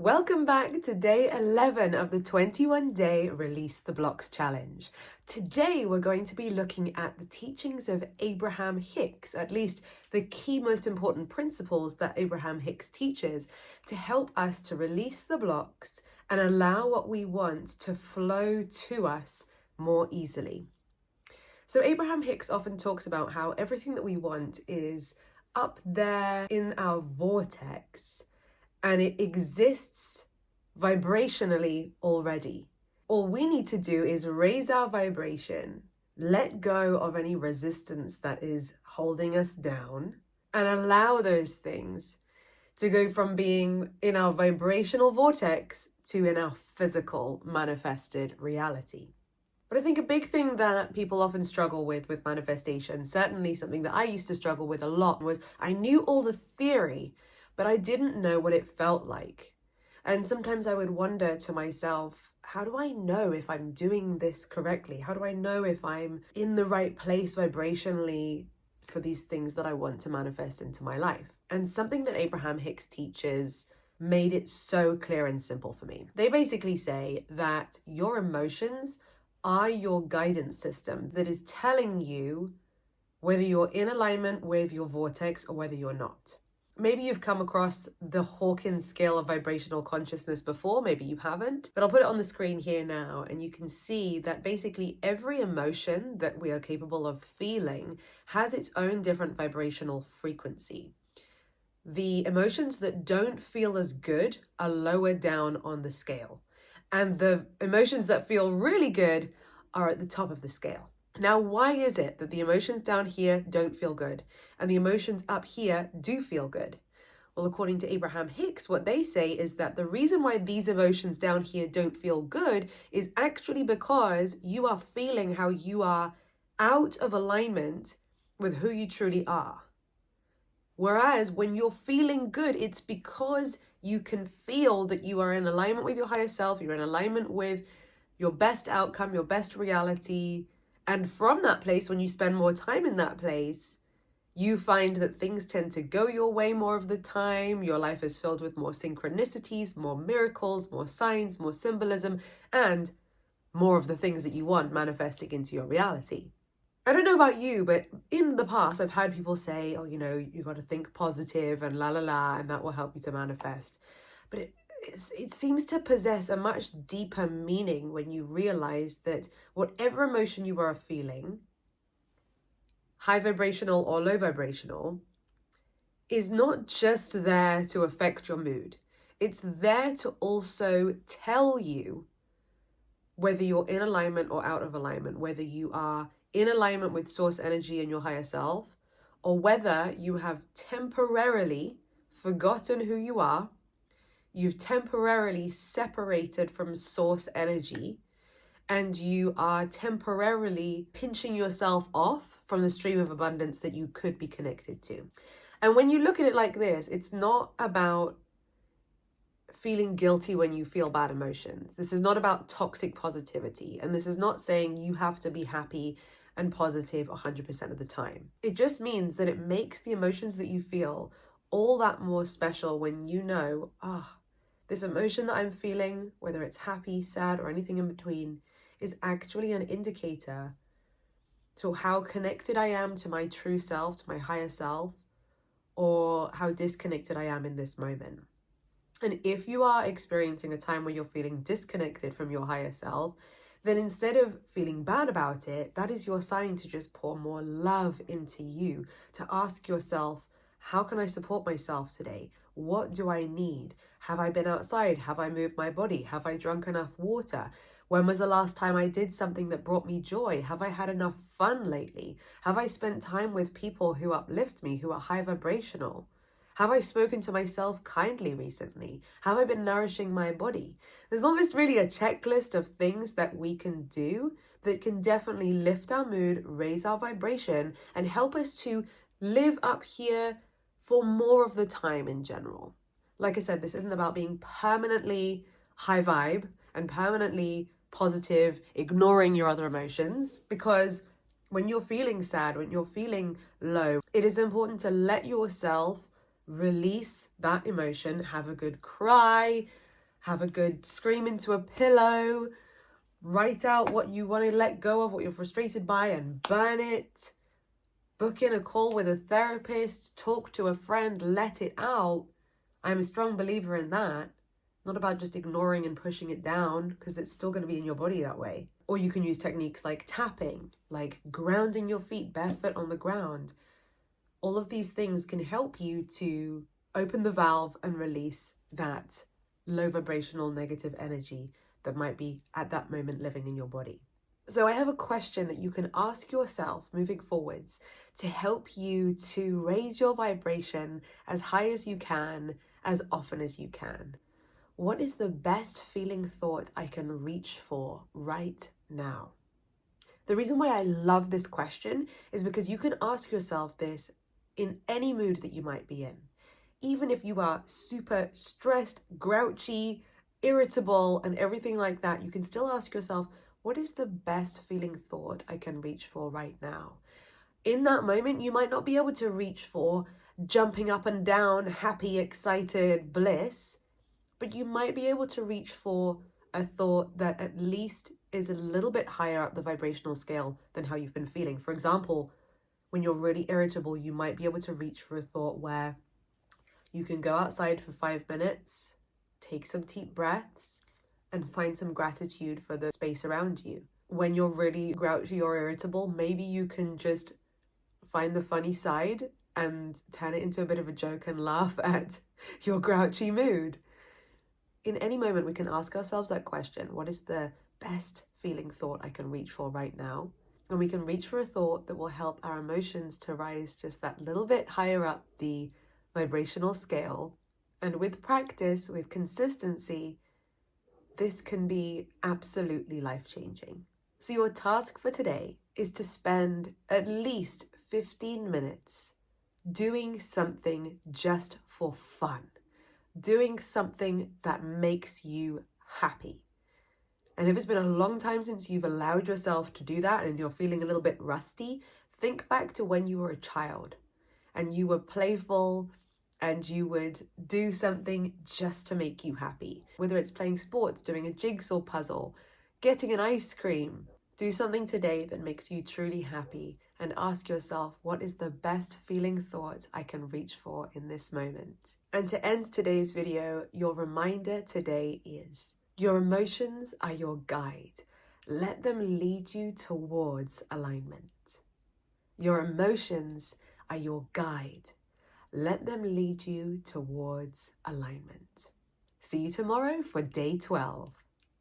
Welcome back to day 11 of the 21-day Release the Blocks challenge. Today we're going to be looking at the teachings of Abraham Hicks, at least the key most important principles that Abraham Hicks teaches to help us to release the blocks and allow what we want to flow to us more easily. So Abraham Hicks often talks about how everything that we want is up there in our vortex, and it exists vibrationally already. All we need to do is raise our vibration, let go of any resistance that is holding us down, and allow those things to go from being in our vibrational vortex to in our physical manifested reality. But I think a big thing that people often struggle with manifestation, certainly something that I used to struggle with a lot, was I knew all the theory, but I didn't know what it felt like. And sometimes I would wonder to myself, how do I know if I'm doing this correctly? How do I know if I'm in the right place vibrationally for these things that I want to manifest into my life? And something that Abraham Hicks teaches made it so clear and simple for me. They basically say that your emotions are your guidance system that is telling you whether you're in alignment with your vortex or whether you're not. Maybe you've come across the Hawkins scale of vibrational consciousness before, maybe you haven't, but I'll put it on the screen here now, and you can see that basically every emotion that we are capable of feeling has its own different vibrational frequency. The emotions that don't feel as good are lower down on the scale, and the emotions that feel really good are at the top of the scale. Now, why is it that the emotions down here don't feel good and the emotions up here do feel good? Well, according to Abraham Hicks, what they say is that the reason why these emotions down here don't feel good is actually because you are feeling how you are out of alignment with who you truly are. Whereas when you're feeling good, it's because you can feel that you are in alignment with your higher self, you're in alignment with your best outcome, your best reality. And from that place, when you spend more time in that place, you find that things tend to go your way more of the time. Your life is filled with more synchronicities, more miracles, more signs, more symbolism, and more of the things that you want manifesting into your reality. I don't know about you, but in the past, I've had people say, oh, you got to think positive and la la la, and that will help you to manifest. But it seems to possess a much deeper meaning when you realize that whatever emotion you are feeling, high vibrational or low vibrational, is not just there to affect your mood. It's there to also tell you whether you're in alignment or out of alignment, whether you are in alignment with source energy and your higher self, or whether you have temporarily forgotten who you are. You've temporarily separated from source energy, and you are temporarily pinching yourself off from the stream of abundance that you could be connected to. And when you look at it like this, it's not about feeling guilty when you feel bad emotions. This is not about toxic positivity. And this is not saying you have to be happy and positive 100% of the time. It just means that it makes the emotions that you feel all that more special when you know, this emotion that I'm feeling, whether it's happy, sad, or anything in between, is actually an indicator to how connected I am to my true self, to my higher self, or how disconnected I am in this moment. And if you are experiencing a time where you're feeling disconnected from your higher self, then instead of feeling bad about it, that is your sign to just pour more love into you, to ask yourself, how can I support myself today? What do I need? Have I been outside? Have I moved my body? Have I drunk enough water? When was the last time I did something that brought me joy? Have I had enough fun lately? Have I spent time with people who uplift me, who are high vibrational? Have I spoken to myself kindly recently? Have I been nourishing my body? There's almost really a checklist of things that we can do that can definitely lift our mood, raise our vibration, and help us to live up here for more of the time in general. Like I said, this isn't about being permanently high vibe and permanently positive, ignoring your other emotions, because when you're feeling sad, when you're feeling low, it is important to let yourself release that emotion, have a good cry, have a good scream into a pillow, write out what you want to let go of, what you're frustrated by, and burn it. Book in a call with a therapist, talk to a friend, let it out. I'm a strong believer in that. Not about just ignoring and pushing it down, because it's still going to be in your body that way. Or you can use techniques like tapping, like grounding your feet barefoot on the ground. All of these things can help you to open the valve and release that low vibrational negative energy that might be at that moment living in your body. So I have a question that you can ask yourself moving forwards to help you to raise your vibration as high as you can, as often as you can. What is the best feeling thought I can reach for right now? The reason why I love this question is because you can ask yourself this in any mood that you might be in. Even if you are super stressed, grouchy, irritable, and everything like that, you can still ask yourself, what is the best feeling thought I can reach for right now? In that moment, you might not be able to reach for jumping up and down, happy, excited bliss, but you might be able to reach for a thought that at least is a little bit higher up the vibrational scale than how you've been feeling. For example, when you're really irritable, you might be able to reach for a thought where you can go outside for 5 minutes, take some deep breaths, and find some gratitude for the space around you. When you're really grouchy or irritable, maybe you can just find the funny side and turn it into a bit of a joke and laugh at your grouchy mood. In any moment, we can ask ourselves that question, what is the best feeling thought I can reach for right now? And we can reach for a thought that will help our emotions to rise just that little bit higher up the vibrational scale. And with practice, with consistency, this can be absolutely life-changing. So your task for today is to spend at least 15 minutes doing something just for fun. Doing something that makes you happy. And if it's been a long time since you've allowed yourself to do that and you're feeling a little bit rusty, think back to when you were a child and you were playful and you would do something just to make you happy. Whether it's playing sports, doing a jigsaw puzzle, getting an ice cream. Do something today that makes you truly happy and ask yourself, what is the best feeling thought I can reach for in this moment? And to end today's video, your reminder today is, your emotions are your guide. Let them lead you towards alignment. Your emotions are your guide. Let them lead you towards alignment. See you tomorrow for day 12.